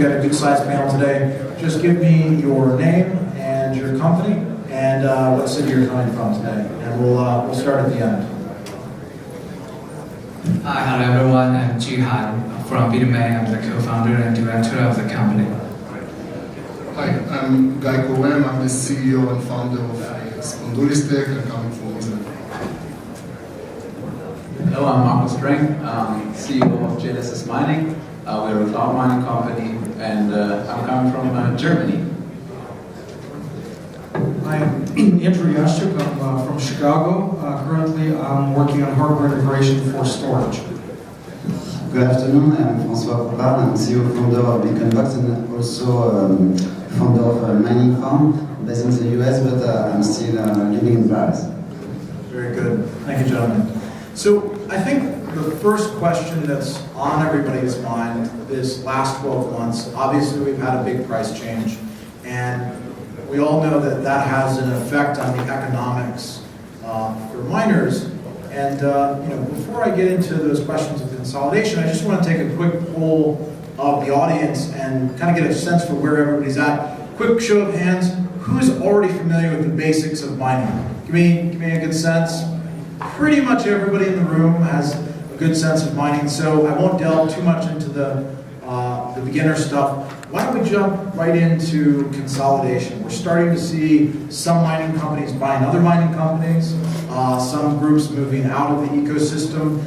got a good-sized panel today. Just give me your name and your company and what city you're coming from today, and we'll start at the end. Hi, hello everyone. I'm WxEhnk from Vietnam. I'm the co-founder and director of the company. Hi, I'm Guy Cohen. I'm the CEO and founder of Spondulistic and coming from Israel. Hello, I'm Marcus Streng, CEO of Genesis Mining. We're a cloud mining company, and I'm coming from Germany. I'm Andrew Yashchuk. I'm from Chicago. Currently, I'm working on hardware integration for storage. Good afternoon. I'm François Poupard. I'm CEO founder of Beaconbox and also founder of a mining farm based in the US, but I'm still living in Paris. Very good. Thank you, gentlemen. So I think the first question that's on everybody's mind this last 12 months, obviously we've had a big price change, and we all know that that has an effect on the economics for miners. And before I get into those questions of consolidation, I just want to take a quick poll of the audience and kind of get a sense for where everybody's at. Quick show of hands, who's already familiar with the basics of mining? Give me a good sense. Pretty much everybody in the room has a good sense of mining, so I won't delve too much into the beginner stuff. Why don't we jump right into consolidation? We're starting to see some mining companies buying other mining companies, some groups moving out of the ecosystem.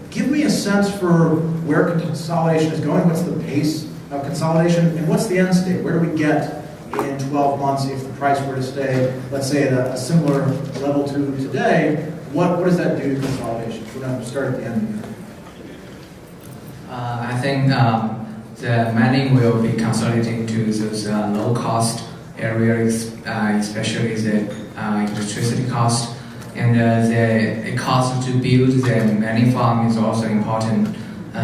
Give me a sense for where consolidation is going. What's the pace of consolidation, and what's the end state? Where do we get in 12 months if the price were to stay, let's say, at a similar level to today? What does that do to consolidation? We're going to start at the end here. I think the mining will be consolidating to those low-cost areas, especially the electricity cost. And the cost to build the mining farm is also important.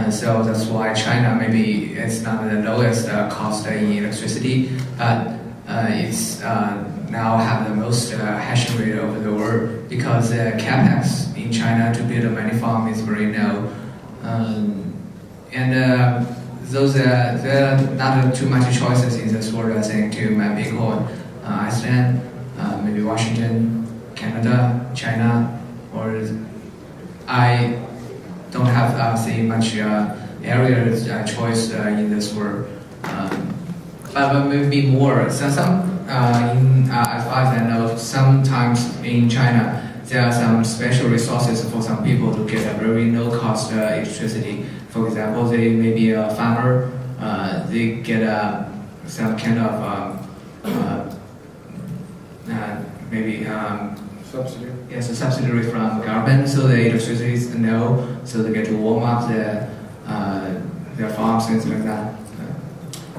So that's why China maybe it's not the lowest cost in electricity, but it's now have the most hash rate over the world because the capex in China to build a mining farm is very low. Those there are not too much choices in this world, I think, to mine Bitcoin. Iceland, maybe Washington, Canada, China, or I don't have see much area choice in this world. But maybe more. So as far as I know, sometimes in China there are some special resources for some people to get a very low-cost electricity. For example, they may be a farmer, they get some kind of maybe Subsidy. yes, a subsidy from the government, so the electricity is low, so they get to warm up their farms, things like that.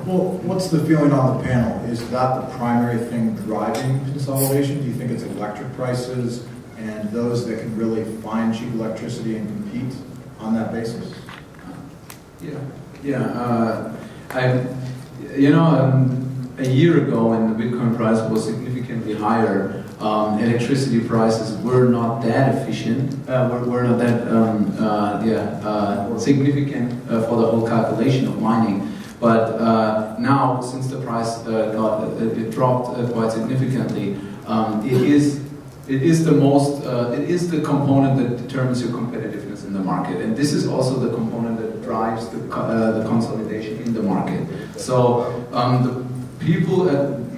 Well, what's the feeling on the panel? Is that the primary thing driving consolidation? Do you think it's electric prices and those that can really find cheap electricity and compete on that basis? A year ago when the Bitcoin price was significantly higher, electricity prices were not that efficient, were not that significant for the whole calculation of mining. But now, since the price dropped quite significantly, it is the component that determines your competitiveness in the market, and this is also the component that drives the consolidation in the market. So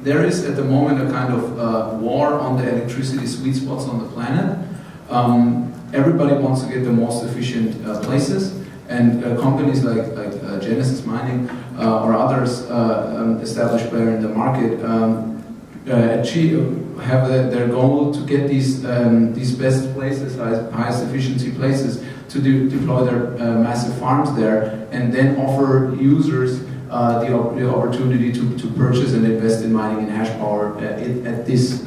there is at the moment a kind of war on the electricity sweet spots on the planet. Everybody wants to get the most efficient places, and companies like Genesis Mining or others established player in the market have their goal to get these best places, highest efficiency places, to deploy their massive farms there, and then offer users the opportunity to purchase and invest in mining and hash power at these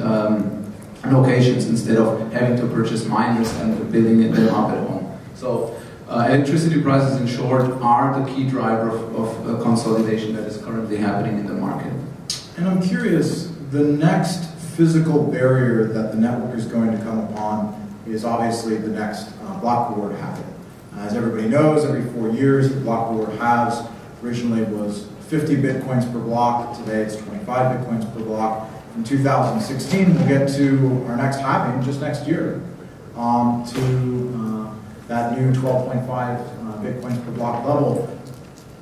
locations instead of having to purchase miners and building them up at home. So electricity prices, in short, are the key driver of consolidation that is currently happening in the market. And I'm curious, the next physical barrier that the network is going to come upon is obviously the next block reward halving. As everybody knows, every 4 years the block reward halves. Originally was 50 bitcoins per block. Today it's 25 bitcoins per block. In 2016, we'll get to our next halving just next year to that new 12.5 bitcoins per block level.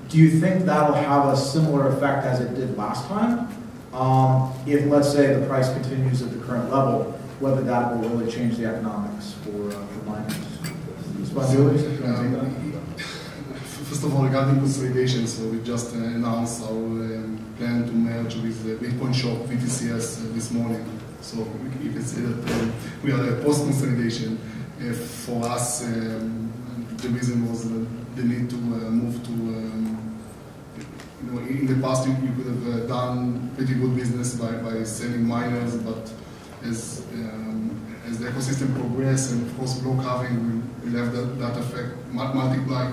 Do you think that'll have a similar effect as it did last time? If, let's say, the price continues at the current level, whether that will really change the economics for miners? First of all, regarding consolidation, so we just announced our plan to merge with Bitcoin Shop, VTCS, this morning. So you can say that we are post-consolidation. For us, the reason was the need to move to, in the past you could have done pretty good business by selling miners, but as the ecosystem progresses, and of course block halving will have that effect multiply.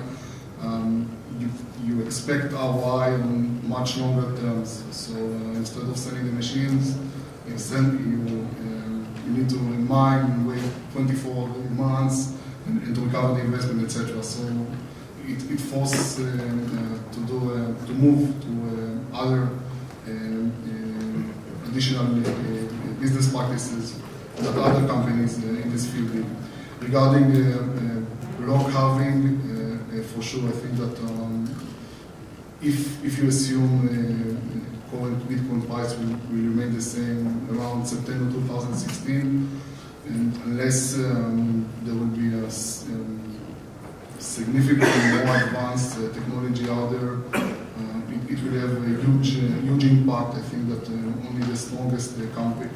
You expect ROI on much longer terms. So instead of selling the machines, you need to mine and wait 24 months and to recover the investment, etc. So it forces to move to other additional business practices that other companies in this field do. Regarding block halving, for sure, I think that if you assume current Bitcoin price will remain the same around September 2016, and unless there will be a significantly more advanced technology out there, it will have a huge impact. I think that only the strongest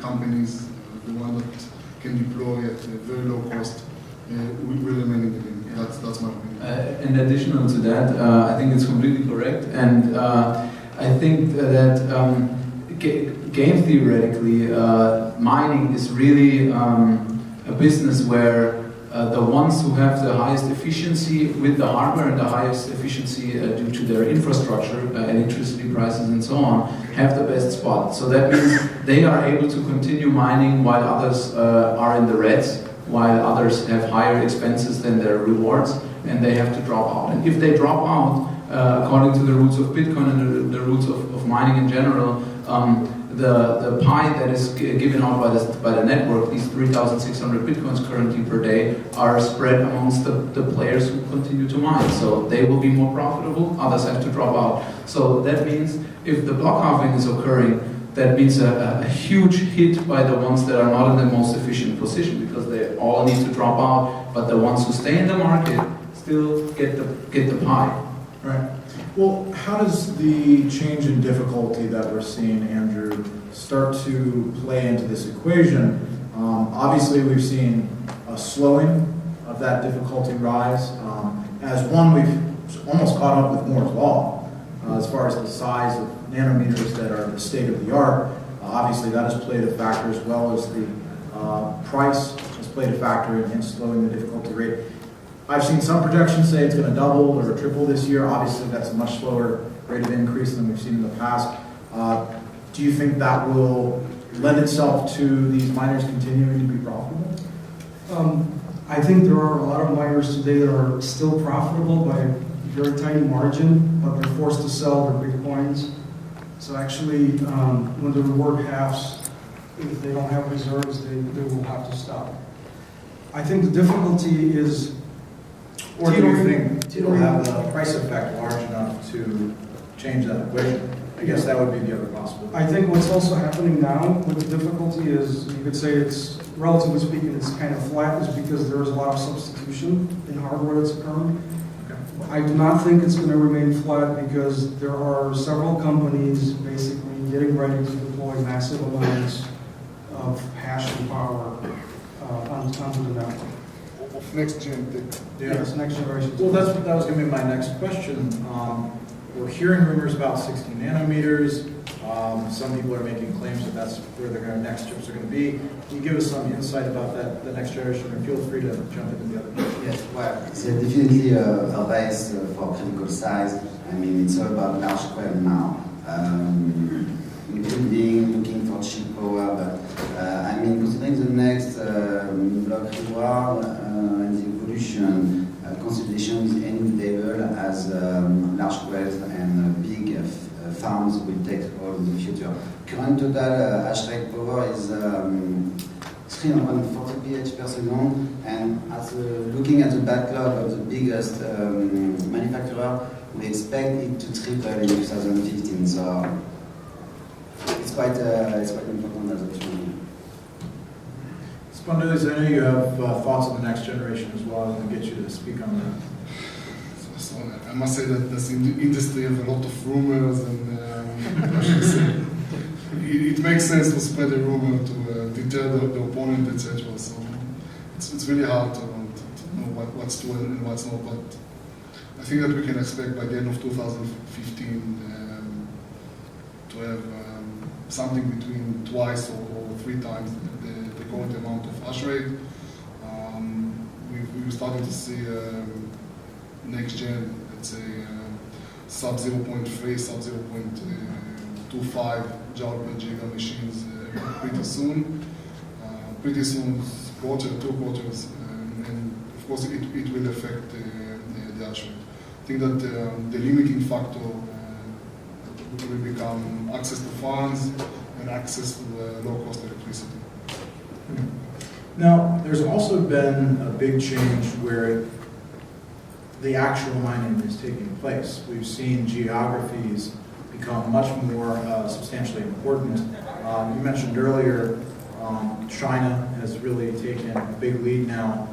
companies, the one that can deploy at a very low cost, will remain in the game. That's my opinion. And additional to that, I think it's completely correct, and I think that game theoretically, mining is really a business where the ones who have the highest efficiency with the hardware and the highest efficiency due to their infrastructure, electricity prices and so on, have the best spot. So that means they are able to continue mining while others are in the reds, while others have higher expenses than their rewards, and they have to drop out. And if they drop out, according to the rules of Bitcoin and the rules of mining in general, the pie that is given out by the network, these 3,600 Bitcoins currently per day, are spread amongst the players who continue to mine. So they will be more profitable, others have to drop out. So that means if the block halving is occurring, that means a huge hit by the ones that are not in the most efficient position, because they all need to drop out, but the ones who stay in the market still get the pie. Right. Well, how does the change in difficulty that we're seeing, Andrew, start to play into this equation? Obviously, we've seen a slowing of that difficulty rise. As one, we've almost caught up with Moore's Law as far as the size of nanometers that are the state of the art. Obviously, that has played a factor, as well as the price has played a factor in slowing the difficulty rate. I've seen some projections say it's going to double or triple this year. Obviously, that's a much slower rate of increase than we've seen in the past. Do you think that will lend itself to these miners continuing to be profitable? I think there are a lot of miners today that are still profitable by a very tiny margin, but they're forced to sell their Bitcoins. So actually, when the reward halves, if they don't have reserves, they will have to stop. I think the difficulty is... Or do you think it'll have the price effect large enough to change that equation? I guess that would be the other possibility. I think what's also happening now with the difficulty is, you could say it's, relatively speaking, it's kind of flat, is because there is a lot of substitution in hardware that's occurring. Okay. I do not think it's going to remain flat, because there are several companies basically getting ready to deploy massive amounts of hash and power onto the network. Next gen tech. Yes, next generation. Well, that was going to be my next question. We're hearing rumors about 60 nanometers. Some people are making claims that that's where their next chips are going to be. Can you give us some insight about that, the next generation? And feel free to jump into the other question. Yes, well, it's definitely a race for critical size. I mean, it's all about large scale now. Including looking for cheap power, but I mean, considering the next block reward and the evolution, consolidation is inevitable as large wealth and big farms will take hold in the future. Current total hash rate power is 340 pH per second, and looking at the backlog of the biggest manufacturer, we expect it to triple in 2015. So it's quite important as option. Spondolis, I know you have thoughts on the next generation as well. I'm going to get you to speak on that. So I must say that this industry has a lot of rumors, and I should say, it makes sense to spread a rumor to deter the opponent, etc. So it's really hard to know what's true and what's not. But I think that we can expect by the end of 2015 to have something between twice or 3 times the current amount of hash rate. We're starting to see next gen, let's say, sub 0.3, sub 0.25 joule per giga machines pretty soon. Pretty soon, quarter, 2 quarters, and of course it will affect the hash rate. I think that the limiting factor will become access to funds and access to low-cost electricity. Now, there's also been a big change where the actual mining is taking place. We've seen geographies become much more substantially important. You mentioned earlier China has really taken a big lead now.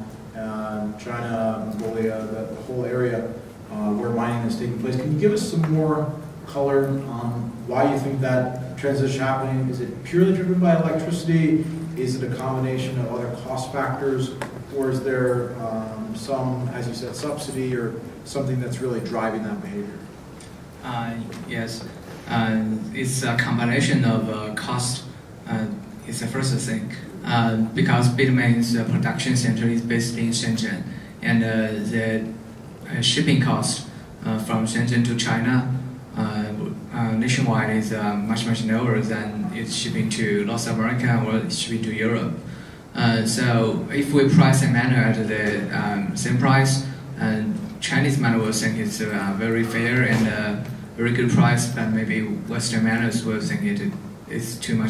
China, Mongolia, the whole area where mining is taking place. Can you give us some more color on why you think that transition is happening? Is it purely driven by electricity? Is it a combination of other cost factors? Or is there some, as you said, subsidy or something that's really driving that behavior? Yes, it's a combination of cost. It's the first thing, because Bitmain's production center is based in Shenzhen, and the shipping cost from Shenzhen to China nationwide is much lower than it's shipping to North America or shipping to Europe. So if we price a miner at the same price, Chinese miner will think it's very fair and very good price, but maybe Western miners will think it's too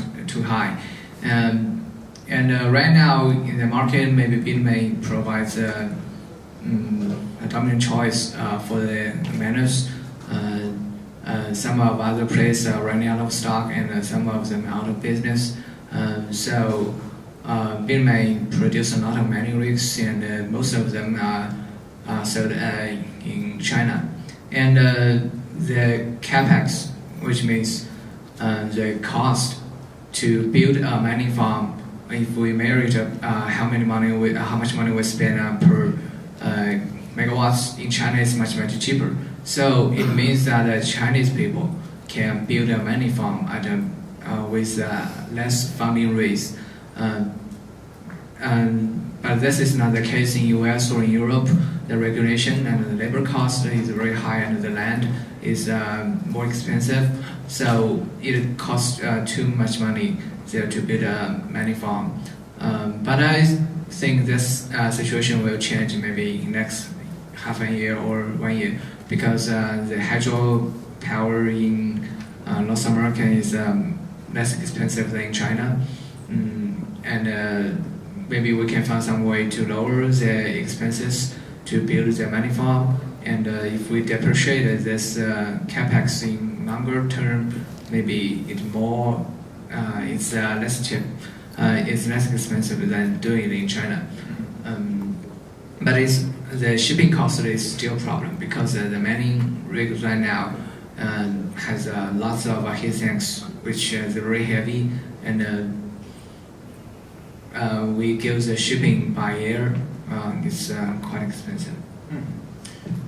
high. And right now in the market, maybe Bitmain provides a dominant choice for the miners. Some of other players are running out of stock, and some of them out of business. So Bitmain produce a lot of mining rigs, and most of them are sold in China. And the capex, which means the cost to build a mining farm, if we measure it how much money we spend per megawatts in China is much cheaper. So it means that Chinese people can build a mining farm with less funding raise. But this is not the case in US or in Europe. The regulation and the labor cost is very high, and the land is more expensive. So it costs too much money there to build a mining farm. But I think this situation will change maybe next half a year or 1 year, because the hydro power in North America is less expensive than in China. And maybe we can find some way to lower the expenses to build the mining farm. And if we depreciate this capex in longer term, maybe it's less cheap. It's less expensive than doing it in China. But the shipping cost is still a problem, because the mining rig right now has lots of heat sinks, which is very heavy, and we give the shipping by air. It's quite expensive.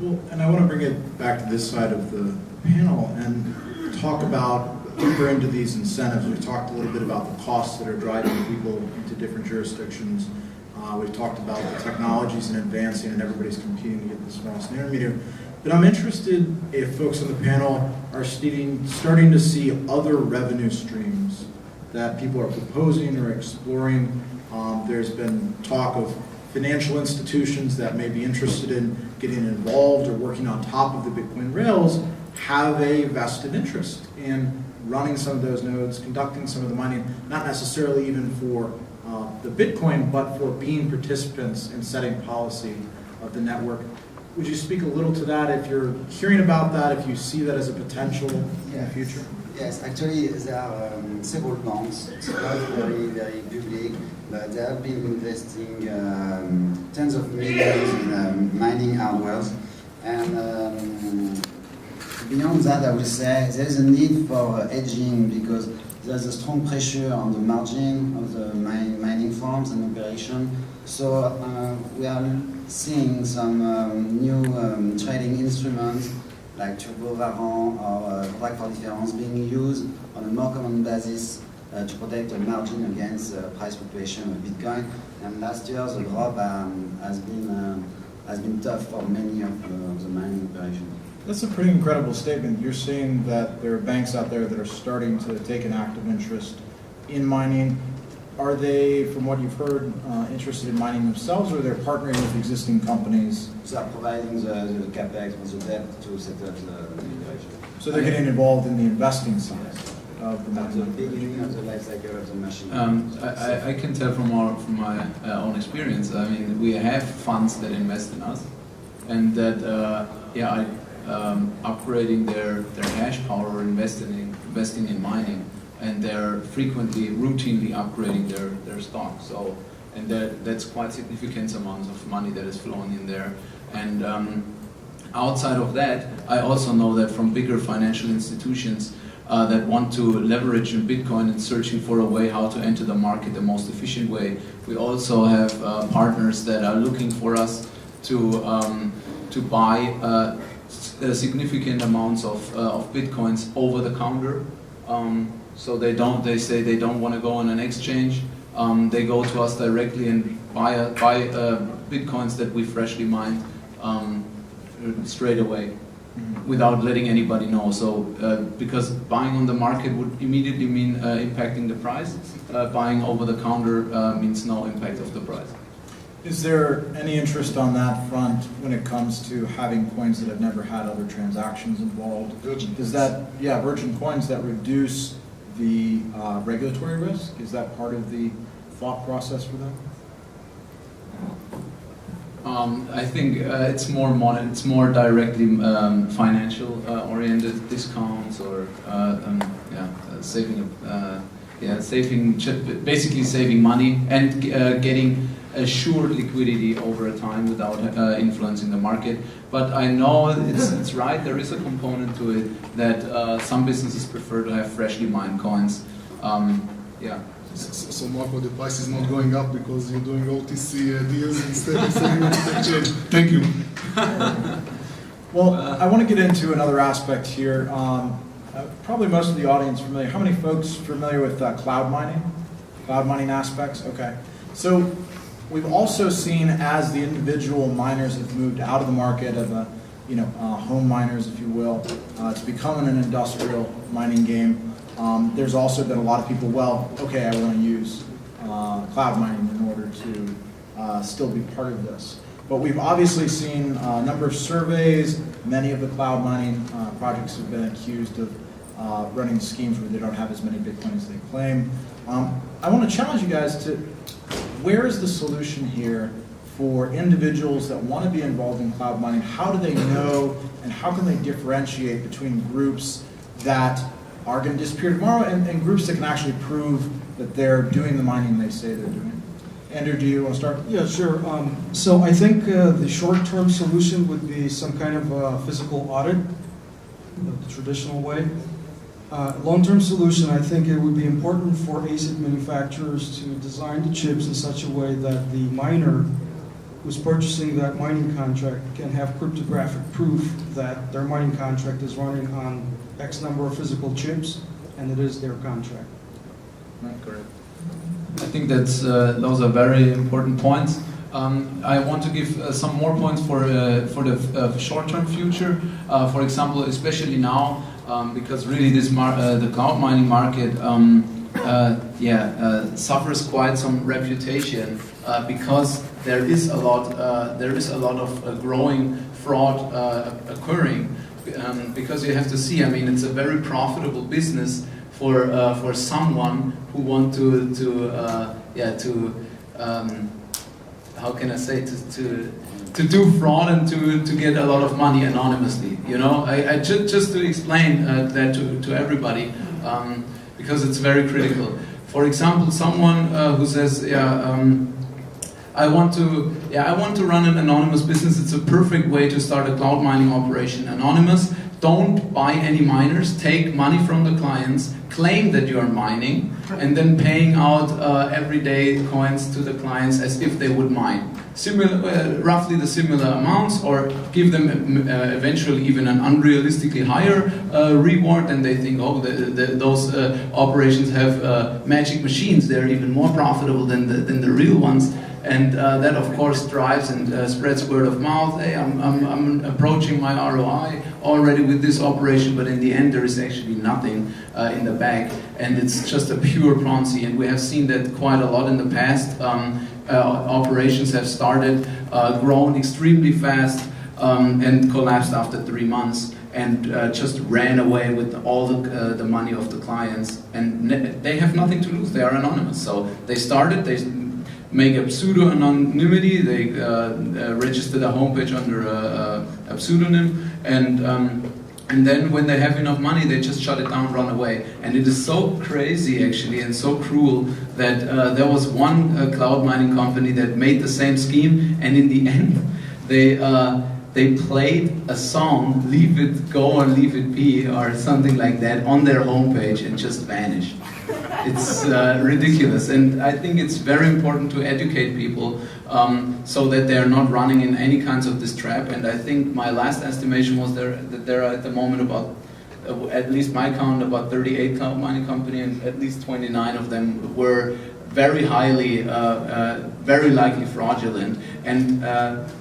Well, and I want to bring it back to this side of the panel and talk about deeper into these incentives. We've talked a little bit about the costs that are driving people into different jurisdictions. We've talked about the technologies and advancing, and everybody's competing to get the smallest and intermediate. But I'm interested if folks on the panel are starting to see other revenue streams that people are proposing or exploring. There's been talk of financial institutions that may be interested in getting involved or working on top of the Bitcoin rails have a vested interest in running some of those nodes, conducting some of the mining, not necessarily even for the Bitcoin, but for being participants in setting policy of the network. Would you speak a little to that, if you're hearing about that, if you see that as a potential in the future? Yes, actually there are several banks. It's not very, very public, but they have been investing tens of millions in mining hardware. And beyond that, I would say there is a need for hedging because there's a strong pressure on the margin of the mining farms and operation. So we are seeing some new trading instruments like turbo warrant or contract for difference being used on a more common basis to protect the margin against price fluctuation of Bitcoin. And last year the drop has been tough for many of the mining operations. That's a pretty incredible statement. You're seeing that there are banks out there that are starting to take an active interest in mining. Are they, from what you've heard, interested in mining themselves, or they're partnering with existing companies? So are providing the capex or the debt to set up the operation. So they're getting involved in the investing side of the At the mining. beginning of the life cycle of the machine. I can tell from my own experience. I mean, we have funds that invest in us, and that upgrading their hash power or investing in mining, and they're frequently, routinely upgrading their stock. So, and that's quite significant amounts of money that is flowing in there. And outside of that, I also know that from bigger financial institutions that want to leverage in Bitcoin and searching for a way how to enter the market the most efficient way. We also have partners that are looking for us to buy significant amounts of Bitcoins over the counter. So they say they don't want to go on an exchange. They go to us directly and buy Bitcoins that we freshly mined straight away, without letting anybody know. So because buying on the market would immediately mean impacting the price, buying over the counter means no impact of the price. Is there any interest on that front when it comes to having coins that have never had other transactions involved? Is that, virgin coins that reduce the regulatory risk? Is that part of the thought process for them? I think it's more directly financial oriented discounts or basically saving money and getting assured liquidity over a time without influencing the market. But I know it's right, there is a component to it that some businesses prefer to have freshly mined coins. So Marco, the price is not going up because you're doing OTC deals instead of selling on the exchange. Thank you. Well, I want to get into another aspect here. Probably most of the audience familiar. How many folks familiar with cloud mining? Cloud mining aspects? Okay. So we've also seen as the individual miners have moved out of the market of home miners, if you will, it's becoming an industrial mining game. There's also been a lot of people, I want to use cloud mining in order to still be part of this. But we've obviously seen a number of surveys. Many of the cloud mining projects have been accused of running schemes where they don't have as many Bitcoin as they claim. I want to challenge you guys to, where is the solution here for individuals that want to be involved in cloud mining? How do they know and how can they differentiate between groups that are going to disappear tomorrow and groups that can actually prove that they're doing the mining they say they're doing? Andrew, do you want to start? Yeah, sure. So I think the short-term solution would be some kind of physical audit, the traditional way. Long-term solution, I think it would be important for ASIC manufacturers to design the chips in such a way that the miner who's purchasing that mining contract can have cryptographic proof that their mining contract is running on X number of physical chips, and it is their contract. Right, correct. I think that's those are very important points. I want to give some more points for the short-term future. For example, especially now, because really this the cloud mining market suffers quite some reputation because there is a lot of growing fraud occurring. because you have to see. I mean, it's a very profitable business for someone who want how can I say, to do fraud and to get a lot of money anonymously. You know, I just to explain that to everybody, because it's very critical. For example, someone who says, I want to run an anonymous business. It's a perfect way to start a cloud mining operation. Anonymous. Don't buy any miners. Take money from the clients. Claim that you are mining, and then paying out everyday coins to the clients as if they would mine. Roughly the similar amounts, or give them eventually even an unrealistically higher reward, and they think, oh, those operations have magic machines. They're even more profitable than the real ones. And that, of course, drives and spreads word of mouth. Hey, I'm approaching my ROI already with this operation, but in the end, there is actually nothing in the bag, and it's just a pure Ponzi. And we have seen that quite a lot in the past. Operations have started, grown extremely fast, and collapsed after 3 months, and just ran away with all the money of the clients. And they have nothing to lose. They are anonymous. So they started. They make a pseudo-anonymity, they register the homepage under a pseudonym, and then when they have enough money, they just shut it down, run away. And it is so crazy, actually, and so cruel that there was one cloud mining company that made the same scheme, and in the end, they played a song, Leave It Go or Leave It Be, or something like that, on their homepage, and just vanished. It's ridiculous, and I think it's very important to educate people so that they're not running in any kinds of this trap. And I think my last estimation was that there are at the moment about, at least my count, about 38 cloud mining companies, and at least 29 of them were very highly, very likely fraudulent. And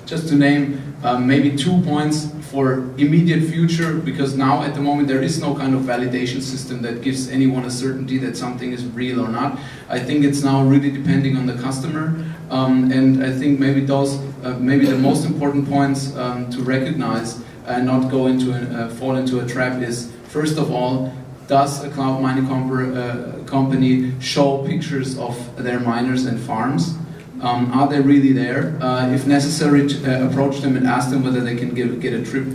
just to name maybe 2 points for immediate future, because now at the moment there is no kind of validation system that gives anyone a certainty that something is real or not. I think it's now really depending on the customer, and I think maybe those, maybe the most important points to recognize and not go into fall into a trap is, first of all, does a cloud mining company show pictures of their miners and farms? Are they really there? If necessary, approach them and ask them whether they can get a trip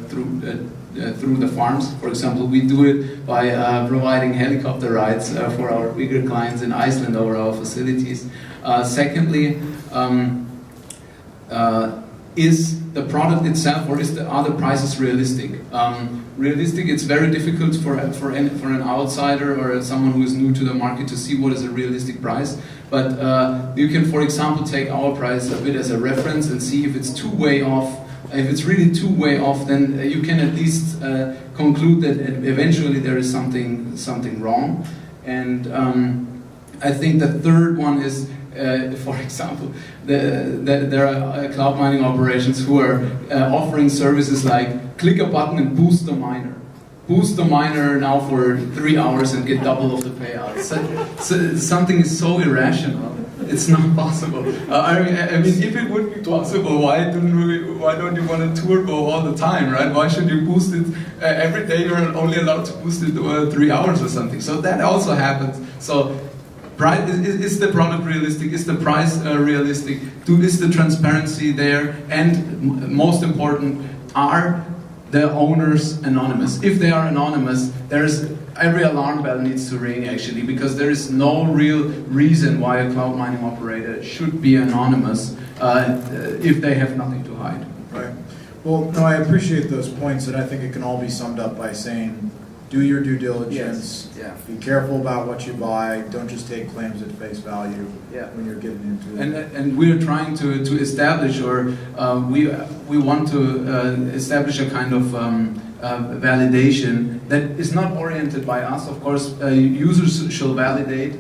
through the farms. For example, we do it by providing helicopter rides for our bigger clients in Iceland over our facilities. Secondly, is the product itself, or are the prices realistic? Realistic, it's very difficult for an outsider or someone who is new to the market to see what is a realistic price. But you can, for example, take our price a bit as a reference and see if it's two-way off. If it's really two-way off, then you can at least conclude that eventually there is something wrong. And I think the third one is, for example, there are cloud mining operations who are offering services like click a button and boost the miner. Boost the miner now for 3 hours and get double of the payout. So something is so irrational. It's not possible. I mean, if it would be possible, why don't you want to turbo all the time, right? Why should you boost it every day? You're only allowed to boost it 3 hours or something. So that also happens. So, is the product realistic? Is the price realistic? Is the transparency there? And most important, are the owners anonymous? If they are anonymous, every alarm bell needs to ring, actually, because there is no real reason why a cloud mining operator should be anonymous if they have nothing to hide. Right. Well, no, I appreciate those points, and I think it can all be summed up by saying, do your due diligence. Yes. Yeah. Be careful about what you buy. Don't just take claims at face value Yeah. when you're getting into it. And we're trying to establish, or we want to establish a kind of validation that is not oriented by us. Of course, users shall validate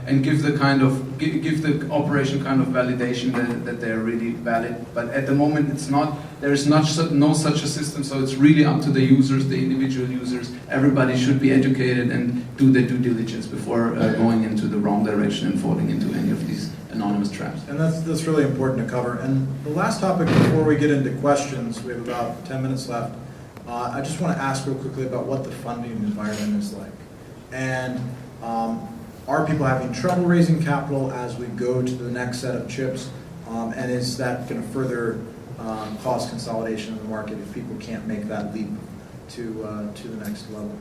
and give the operation kind of validation that they are really valid. But at the moment, it's not. There is no such a system. So it's really up to the users, the individual users. Everybody should be educated and do their due diligence before going into the wrong direction and falling into any of these anonymous traps. And that's really important to cover. And the last topic before we get into questions, we have about 10 minutes left. I just want to ask real quickly about what the funding environment is like. And are people having trouble raising capital as we go to the next set of chips? And is that going to further cause consolidation in the market if people can't make that leap to the next level?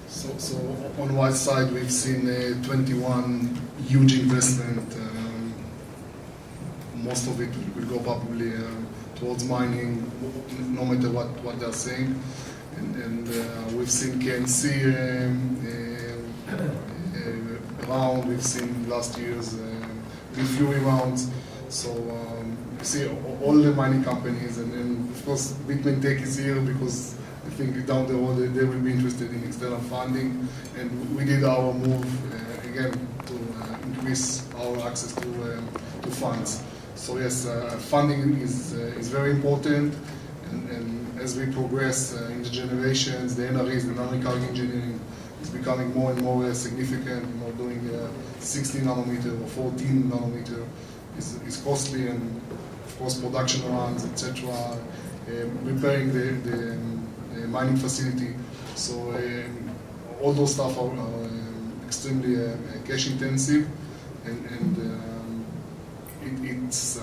So on one side, we've seen 21 huge investment. Most of it will go probably towards mining, no matter what they're saying. And we've seen KNC round, we've seen last year's Fury rounds. So you see all the mining companies, and then of course Bitcoin Tech is here because I think down the road they will be interested in external funding, and we did our move again to increase our access to funds. So yes, funding is very important, and as we progress in the generations, the NREs, the non-recurring engineering, is becoming more and more significant. You know, doing 16 nanometer or 14 nanometer is costly, and of course production runs, etc. Preparing the mining facility. So all those stuff are extremely cash intensive, and it's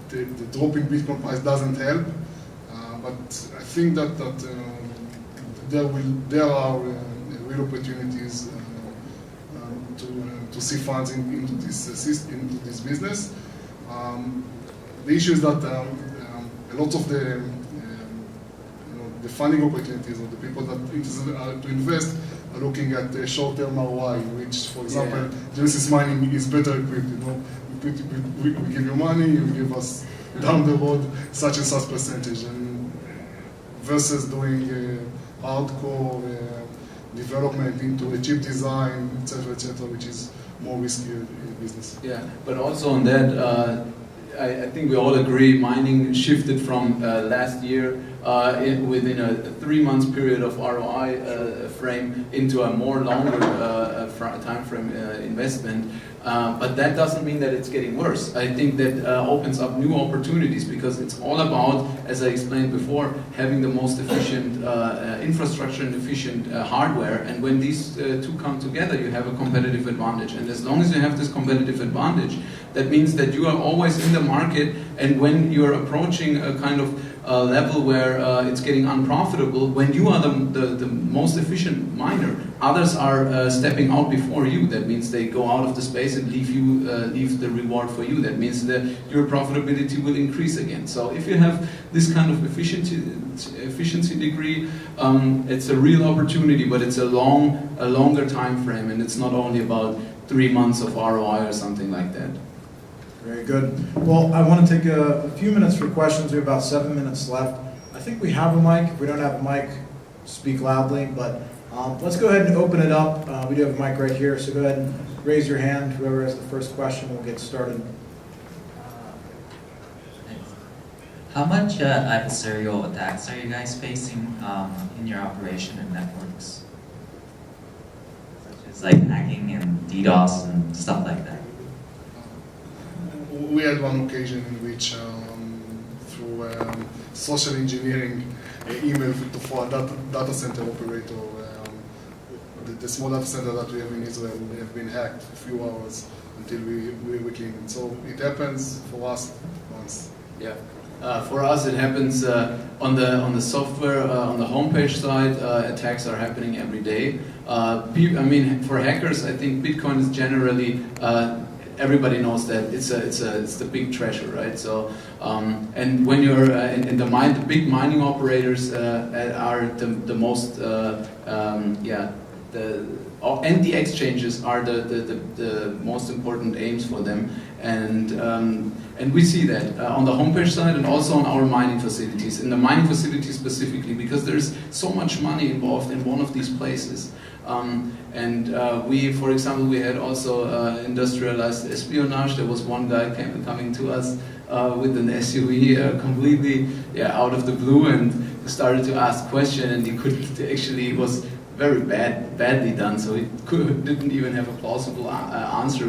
the drop in Bitcoin price doesn't help. But I think that there are real opportunities to see funds into this business. The issue is that a lot of the funding opportunities or the people that to invest are looking at the short-term ROI, which, for example, Genesis Mining is better equipped. You know, we give you money, you give us down the road such and such percentage, and versus doing hardcore development into a chip design, etc., which is more risky business. Yeah, but also on that, I think we all agree mining shifted from last year within a 3 months period of ROI frame into a more longer time frame investment. But that doesn't mean that it's getting worse. I think that opens up new opportunities, because it's all about, as I explained before, having the most efficient infrastructure and efficient hardware. And when these two come together, you have a competitive advantage. And as long as you have this competitive advantage, that means that you are always in the market, and when you're approaching a kind of level where it's getting unprofitable, when you are the most efficient miner, others are stepping out before you. That means they go out of the space and leave the reward for you. That means that your profitability will increase again. So if you have this kind of efficiency degree, it's a real opportunity, but it's a longer time frame, and it's not only about 3 months of ROI or something like that. Very good. Well, I want to take a few minutes for questions. We have about 7 minutes left. I think we have a mic. If we don't have a mic, speak loudly. But let's go ahead and open it up. We do have a mic right here, so go ahead and raise your hand. Whoever has the first question, we'll get started. How much adversarial attacks are you guys facing in your operation and networks? Such as like hacking and DDoS and stuff like that. We had one occasion in which, through social engineering, email for a data center operator, the small data center that we have in Israel have been hacked for a few hours until we cleaned it. So it happens for us once. Yeah. For us, it happens on the software, on the homepage side. Attacks are happening every day. I mean, for hackers, I think Bitcoin is generally everybody knows that it's the big treasure, right? So and when you're in the big mining operators are the most and the exchanges are the most important aims for them, and we see that on the homepage side and also on our mining facilities. In the mining facilities specifically, because there's so much money involved in one of these places. We, for example, we had also industrialized espionage. There was one guy coming to us with an SUV completely out of the blue, and started to ask questions, and he couldn't actually, it was very badly done, so he didn't even have a plausible answer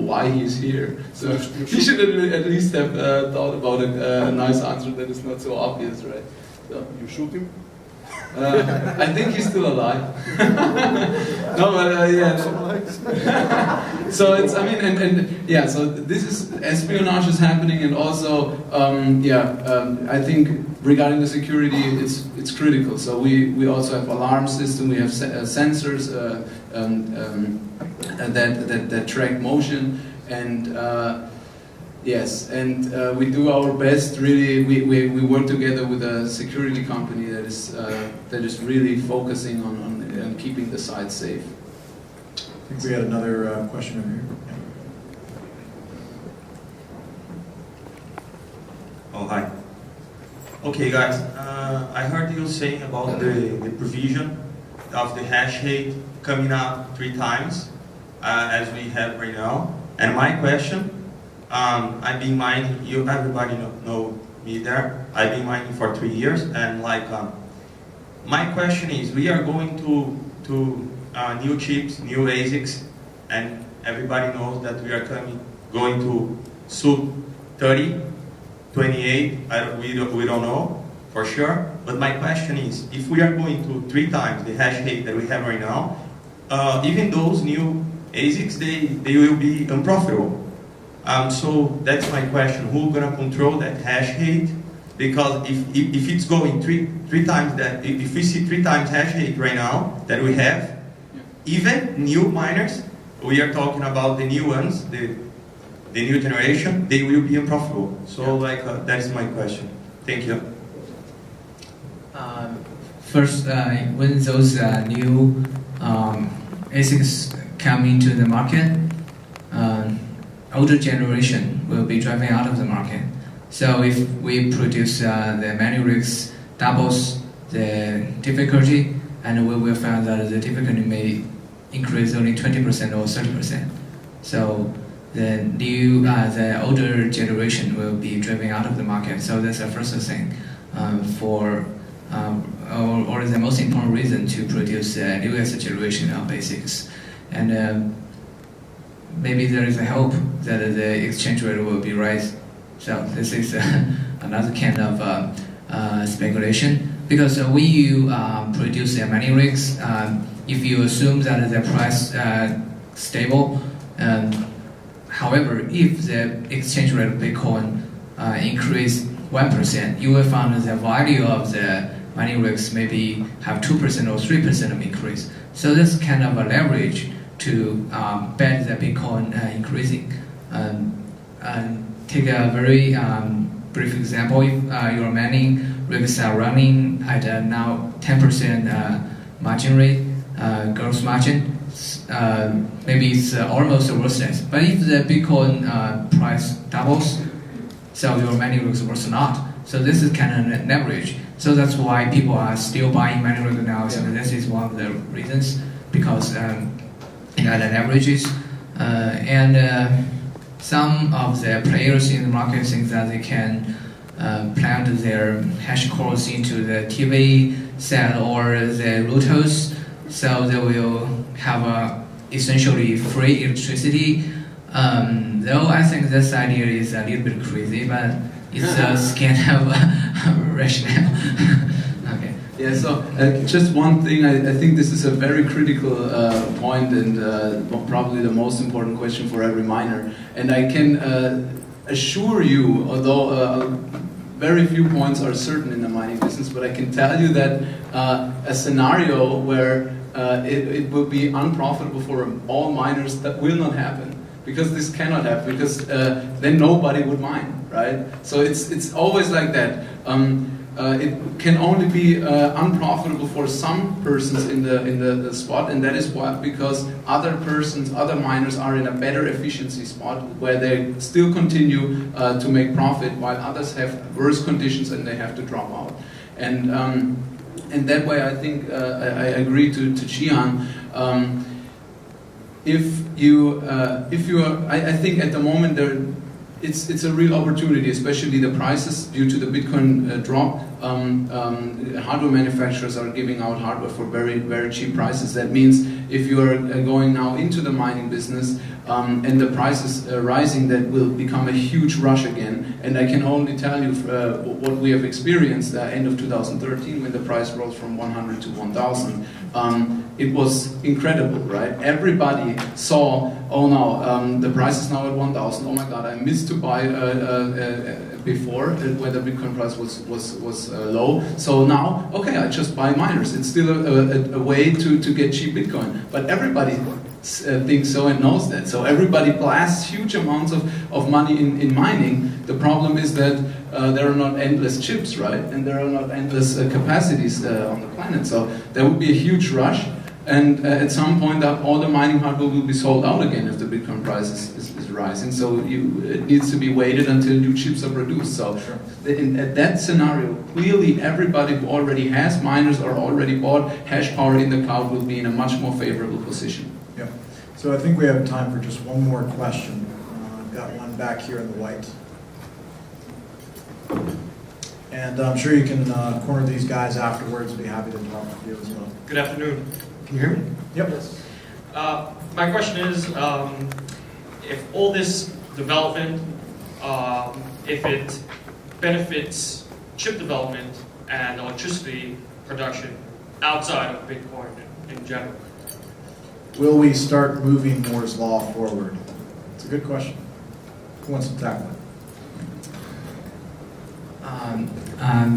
why he's here. So he should at least have thought about a nice answer that is not so obvious, right? You shoot him? I think he's still alive. No, but yeah. So it's, I mean, and yeah, so this is, espionage is happening, and also, I think regarding the security, it's critical. So we also have alarm system, we have sensors that track motion, and yes, and we do our best. Really, we work together with a security company that is really focusing on keeping the site safe. I think we had another question over here. Oh, hi. Okay, guys, I heard you saying about the provision of the hash rate coming up 3 times, as we have right now. And my question, I've been mining, everybody know me there. I've been mining for 3 years, and like, my question is, we are going to new chips, new ASICs, and everybody knows that we are going to sub 30, 28. We don't know for sure. But my question is, if we are going to 3 times the hash rate that we have right now, even those new ASICs, they will be unprofitable. So that's my question. Who's gonna control that hash rate? Because if it's going three times that, if we see 3 times hash rate right now that we have, even new miners, we are talking about the new ones, the new generation, they will be unprofitable. So like that is my question. Thank you. First, when those new ASICs come into the market, older generation will be driving out of the market. So if we produce the many rigs doubles the difficulty, and we will find that the difficulty may increase only 20% or 30%. So the the older generation will be driving out of the market. So that's the first thing or the most important reason to produce the newest generation of ASICs. And maybe there is a hope that the exchange rate will be raised. So this is another kind of speculation. Because when you produce many rigs, if you assume that the price stable, however, if the exchange rate of Bitcoin increase 1%, you will find the value of the mining rigs maybe have 2% or 3% of increase. So this kind of a leverage to bet the Bitcoin increasing. And take a very brief example. If your mining rigs are running at now 10% margin rate, gross margin, maybe it's almost worthless. But if the Bitcoin price doubles, so your mining rigs worth not. So this is kind of an leverage. So that's why people are still buying mining rigs now. So this is one of the reasons, because it had an averages, and some of the players in the market think that they can plant their hash cores into the TV set or the routers, so they will have essentially free electricity. Though I think this idea is a little bit crazy, but it's kind of rational. Okay. Yeah, so just one thing, I think this is a very critical point, and probably the most important question for every miner. And I can assure you, although very few points are certain in the mining business, but I can tell you that a scenario where it will be unprofitable for all miners, that will not happen. Because this cannot happen, because then nobody would mine, right? So it's always like that. It can only be unprofitable for some persons in the spot, and that is why, because other persons, other miners are in a better efficiency spot where they still continue to make profit, while others have worse conditions and they have to drop out. And that way, I think I agree to WxEhnk. I think at the moment it's a real opportunity, especially the prices due to the Bitcoin drop. hardware manufacturers are giving out hardware for very, very cheap prices. That means if you are going now into the mining business and the prices are rising, that will become a huge rush again. And I can only tell you what we have experienced end of 2013 when the price rose from 100 to 1,000. It was incredible, right? Everybody saw, oh no, the price is now at 1,000. Oh my God, I missed to buy before where the Bitcoin price was low. So now, okay, I just buy miners. It's still a way to get cheap Bitcoin. But everybody thinks so and knows that. So everybody blasts huge amounts of money in mining. The problem is that there are not endless chips, right? And there are not endless capacities on the planet. So there would be a huge rush. And at some point, all the mining hardware will be sold out again if the Bitcoin price is rising. So it needs to be waited until new chips are produced. So at that scenario, clearly everybody who already has miners or already bought hash power in the cloud will be in a much more favorable position. Yeah. So I think we have time for just one more question. I've got one back here in the white. And I'm sure you can corner these guys afterwards. Be happy to talk with you as well. Good afternoon. Can you hear me? Yep. Yes. My question is, if all this development, if it benefits chip development and electricity production outside of Bitcoin in general. Will we start moving Moore's Law forward? It's a good question. Who wants to tackle it?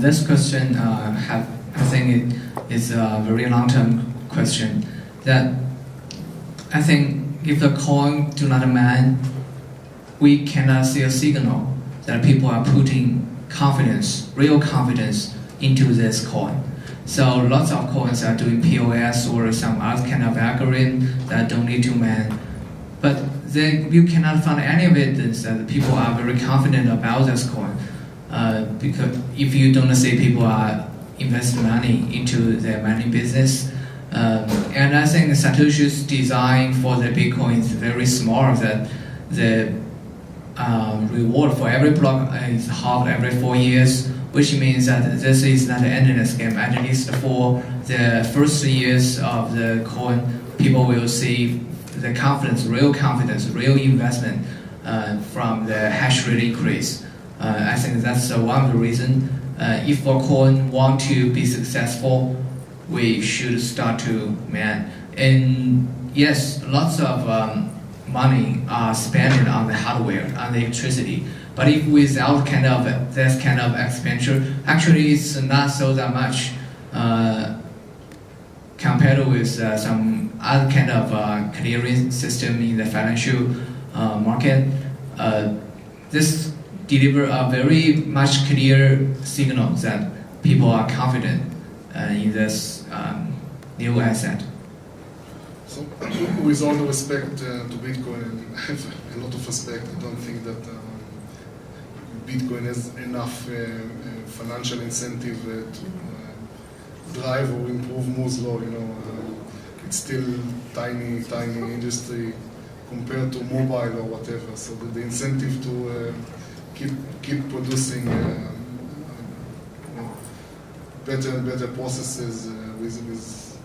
This question, I think it is a very long-term question. That I think if the coin do not mine, we cannot see a signal that people are putting confidence, real confidence, into this coin. So lots of coins are doing POS or some other kind of algorithm that don't need to mine. But then you cannot find any evidence that people are very confident about this coin. Because if you don't see people are investing money into the mining business, and I think Satoshi's design for the Bitcoin is very smart. That the reward for every block is halved every 4 years, which means that this is not an endless game. At least for the first 3 years of the coin, people will see the confidence, real investment from the hash rate increase. I think that's one of the reasons. If a coin want to be successful, we should start to mine. And yes, lots of money are spent on the hardware, on the electricity. But if without this kind of expenditure, actually it's not so that much compared with some other kind of clearing system in the financial market. This deliver a very much clear signal that people are confident in this new asset. So, with all the respect to Bitcoin, and I have a lot of respect, I don't think that Bitcoin has enough financial incentive to drive or improve Moore's Law. It's still tiny industry compared to mobile or whatever. So the incentive to keep producing better and better processes with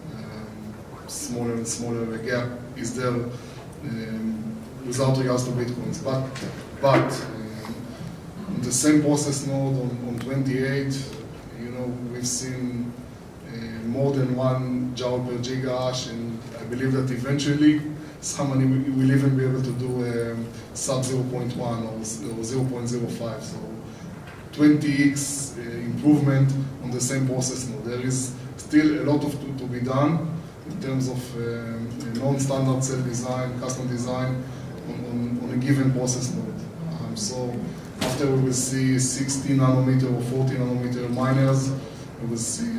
smaller and smaller gap is there without regards to Bitcoins. But on the same process node on 28, we've seen more than 1 joule per gigahash, and I believe that eventually somebody will even be able to do sub 0.1 or 0.05. So 20x improvement on the same process node. There is still a lot to be done in terms of non-standard cell design, custom design on a given process node. So after we will see 60 nanometer or 40 nanometer miners, we will see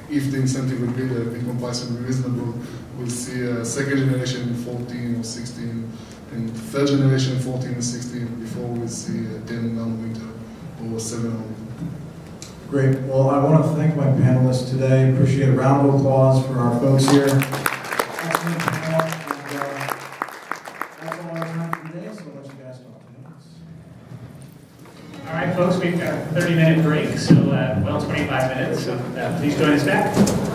if the incentive will be there, Bitcoin price will be reasonable, we'll see a second generation in 14 or 16, and third generation in 14 and 16 before we'll see 10 nanometer or 7 nanometer. Great. Well, I want to thank my panelists today. Appreciate a round of applause for our folks here. Excellent panel. And that's all I have time for today, so I'll let you guys talk. All right, folks. supposed to be a 30-minute break, so well, 25 minutes. So please join us back.